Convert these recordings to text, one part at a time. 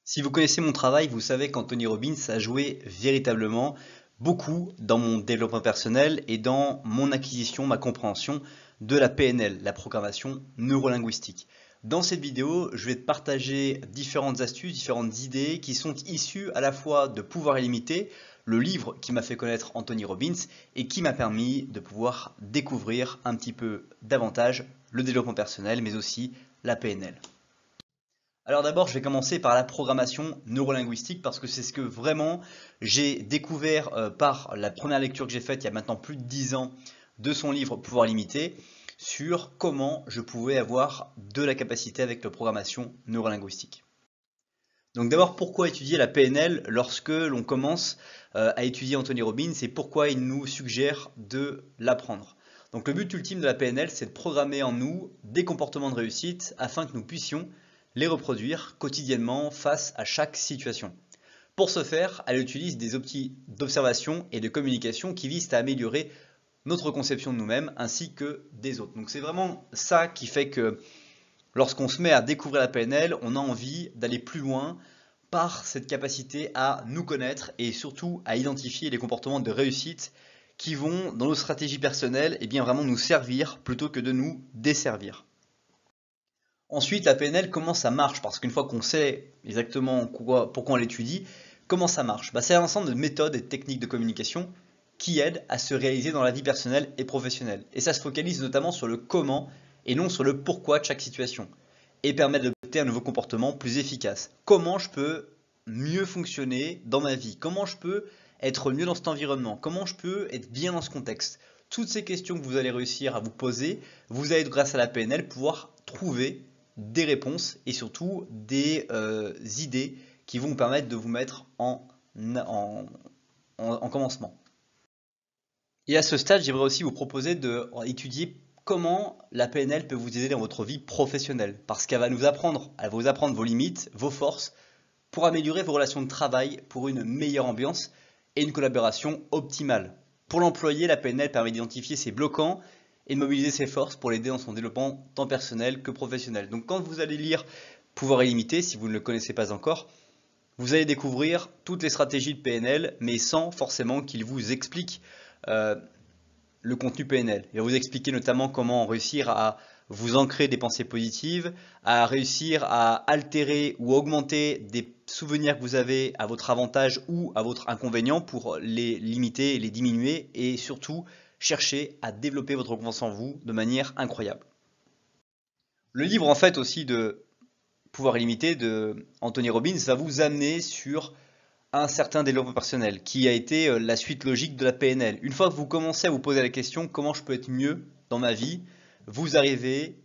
Si vous connaissez mon travail, vous savez qu'Anthony Robbins a joué véritablement beaucoup dans mon développement personnel et dans mon acquisition, ma compréhension de la PNL, la programmation neurolinguistique. Dans cette vidéo, je vais te partager différentes astuces, différentes idées qui sont issues à la fois de Pouvoir illimité, le livre qui m'a fait connaître Anthony Robbins et qui m'a permis de pouvoir découvrir un petit peu davantage le développement personnel, mais aussi la PNL. Alors d'abord, je vais commencer par la programmation neurolinguistique parce que c'est ce que vraiment j'ai découvert par la première lecture que j'ai faite il y a maintenant plus de 10 ans de son livre Pouvoir limité sur comment je pouvais avoir de la capacité avec la programmation neurolinguistique. Donc d'abord, pourquoi étudier la PNL lorsque l'on commence à étudier Anthony Robbins et pourquoi il nous suggère de l'apprendre. Donc le but ultime de la PNL, c'est de programmer en nous des comportements de réussite afin que nous puissions les reproduire quotidiennement face à chaque situation. Pour ce faire, elle utilise des outils d'observation et de communication qui visent à améliorer notre conception de nous-mêmes ainsi que des autres. Donc c'est vraiment ça qui fait que lorsqu'on se met à découvrir la PNL, on a envie d'aller plus loin par cette capacité à nous connaître et surtout à identifier les comportements de réussite qui vont, dans nos stratégies personnelles, et bien vraiment nous servir plutôt que de nous desservir. Ensuite, la PNL, comment ça marche? Parce qu'une fois qu'on sait exactement pourquoi on l'étudie, comment ça marche? C'est un ensemble de méthodes et de techniques de communication qui aident à se réaliser dans la vie personnelle et professionnelle. Et ça se focalise notamment sur le comment et non sur le pourquoi de chaque situation. Et permet d'adopter un nouveau comportement plus efficace. Comment je peux mieux fonctionner dans ma vie? Comment je peux être mieux dans cet environnement? Comment je peux être bien dans ce contexte? Toutes ces questions que vous allez réussir à vous poser, vous allez, grâce à la PNL, pouvoir trouver des réponses et surtout des idées qui vont vous permettre de vous mettre en commencement. Et à ce stade, j'aimerais aussi vous proposer d'étudier comment la PNL peut vous aider dans votre vie professionnelle. Parce qu'elle va nous apprendre, elle va vous apprendre vos limites, vos forces, pour améliorer vos relations de travail, pour une meilleure ambiance et une collaboration optimale. Pour l'employé, la PNL permet d'identifier ses bloquants et de mobiliser ses forces pour l'aider dans son développement tant personnel que professionnel. Donc quand vous allez lire Pouvoir illimité, si vous ne le connaissez pas encore, vous allez découvrir toutes les stratégies de PNL, mais sans forcément qu'il vous explique euh, le contenu PNL. Il va vous expliquer notamment comment réussir à vous ancrer des pensées positives, à réussir à altérer ou augmenter des souvenirs que vous avez à votre avantage ou à votre inconvénient pour les limiter et les diminuer et surtout chercher à développer votre confiance en vous de manière incroyable. Le livre en fait aussi de Pouvoir illimité de Anthony Robbins va vous amener sur un certain développement personnel, qui a été la suite logique de la PNL. Une fois que vous commencez à vous poser la question comment je peux être mieux dans ma vie, vous arrivez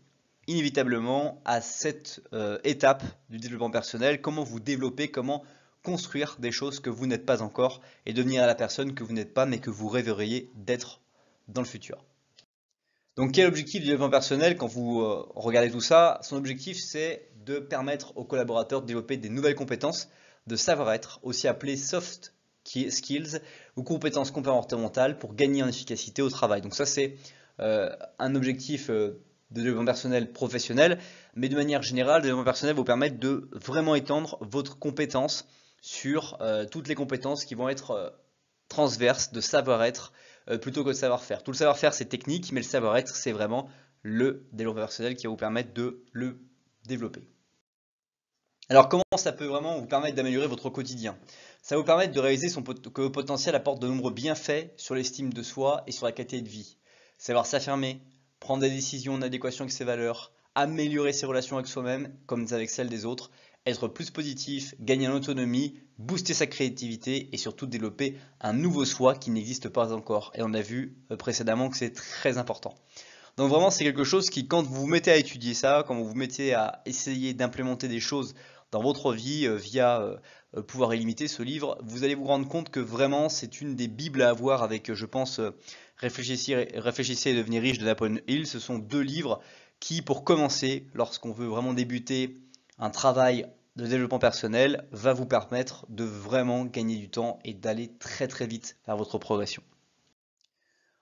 inévitablement à cette étape du développement personnel, comment vous développer, comment construire des choses que vous n'êtes pas encore et devenir la personne que vous n'êtes pas mais que vous rêveriez d'être dans le futur. Donc quel est l'objectif du développement personnel quand vous regardez tout ça? Son objectif c'est de permettre aux collaborateurs de développer des nouvelles compétences de savoir-être, aussi appelées soft skills ou compétences comportementales pour gagner en efficacité au travail. Donc ça c'est un objectif de développement personnel professionnel, mais de manière générale, le développement personnel va vous permettre de vraiment étendre votre compétence sur toutes les compétences qui vont être transverses de savoir-être plutôt que de savoir-faire. Tout le savoir-faire, c'est technique, mais le savoir-être, c'est vraiment le développement personnel qui va vous permettre de le développer. Alors, comment ça peut vraiment vous permettre d'améliorer votre quotidien? Ça va vous permettre de réaliser que votre potentiel apporte de nombreux bienfaits sur l'estime de soi et sur la qualité de vie. Savoir s'affirmer, prendre des décisions en adéquation avec ses valeurs, améliorer ses relations avec soi-même comme avec celles des autres, être plus positif, gagner en autonomie, booster sa créativité et surtout développer un nouveau soi qui n'existe pas encore. Et on a vu précédemment que c'est très important. Donc vraiment, c'est quelque chose qui, quand vous vous mettez à étudier ça, quand vous vous mettez à essayer d'implémenter des choses dans votre vie via Pouvoir illimité, ce livre, vous allez vous rendre compte que vraiment, c'est une des bibles à avoir avec, je pense, Réfléchissez et devenez riche de Napoleon Hill. Ce sont deux livres qui, pour commencer, lorsqu'on veut vraiment débuter un travail de développement personnel, va vous permettre de vraiment gagner du temps et d'aller très très vite vers votre progression.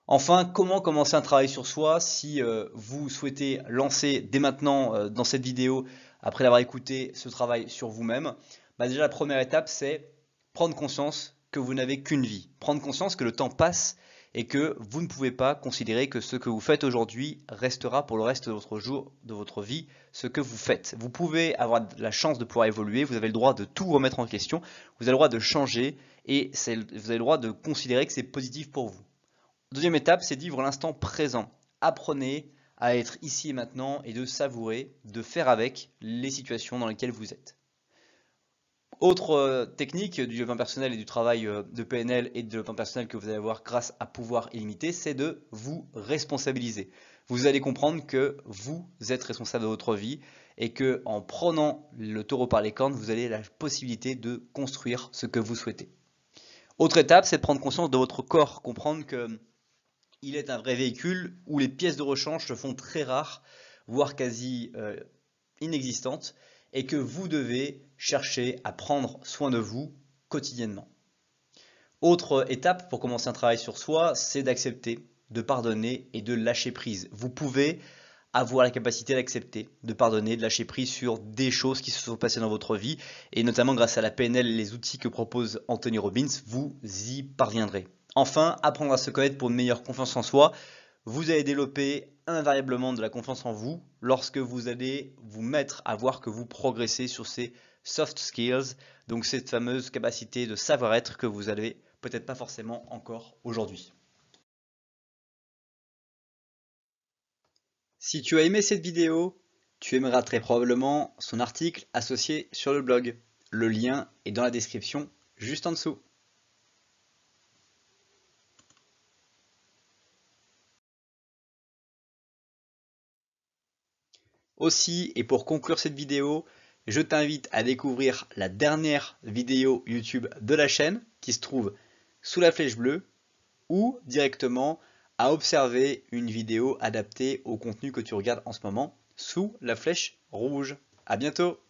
Enfin, comment commencer un travail sur soi si vous souhaitez lancer dès maintenant dans cette vidéo, après l'avoir écouté, ce travail sur vous-même? Bah déjà, la première étape, c'est prendre conscience que vous n'avez qu'une vie. Prendre conscience que le temps passe et que vous ne pouvez pas considérer que ce que vous faites aujourd'hui restera pour le reste de votre jour, de votre vie, ce que vous faites. Vous pouvez avoir la chance de pouvoir évoluer, vous avez le droit de tout remettre en question, vous avez le droit de changer et vous avez le droit de considérer que c'est positif pour vous. Deuxième étape, c'est de vivre l'instant présent. Apprenez à être ici et maintenant et de savourer, de faire avec les situations dans lesquelles vous êtes. Autre technique du développement personnel et du travail de PNL et de développement personnel que vous allez avoir grâce à pouvoir illimité, c'est de vous responsabiliser. Vous allez comprendre que vous êtes responsable de votre vie et que en prenant le taureau par les cornes, vous avez la possibilité de construire ce que vous souhaitez. Autre étape, c'est de prendre conscience de votre corps, comprendre que il est un vrai véhicule où les pièces de rechange se font très rares, voire quasi inexistantes, et que vous devez chercher à prendre soin de vous quotidiennement. Autre étape pour commencer un travail sur soi, c'est d'accepter, de pardonner et de lâcher prise. Vous pouvez avoir la capacité d'accepter, de pardonner, de lâcher prise sur des choses qui se sont passées dans votre vie, et notamment grâce à la PNL et les outils que propose Anthony Robbins, vous y parviendrez. Enfin, apprendre à se connaître pour une meilleure confiance en soi. Vous allez développer invariablement de la confiance en vous lorsque vous allez vous mettre à voir que vous progressez sur ces soft skills, donc cette fameuse capacité de savoir-être que vous avez peut-être pas forcément encore aujourd'hui. Si tu as aimé cette vidéo, tu aimeras très probablement son article associé sur le blog. Le lien est dans la description juste en dessous. Aussi, et pour conclure cette vidéo, je t'invite à découvrir la dernière vidéo YouTube de la chaîne qui se trouve sous la flèche bleue ou directement à observer une vidéo adaptée au contenu que tu regardes en ce moment sous la flèche rouge. À bientôt!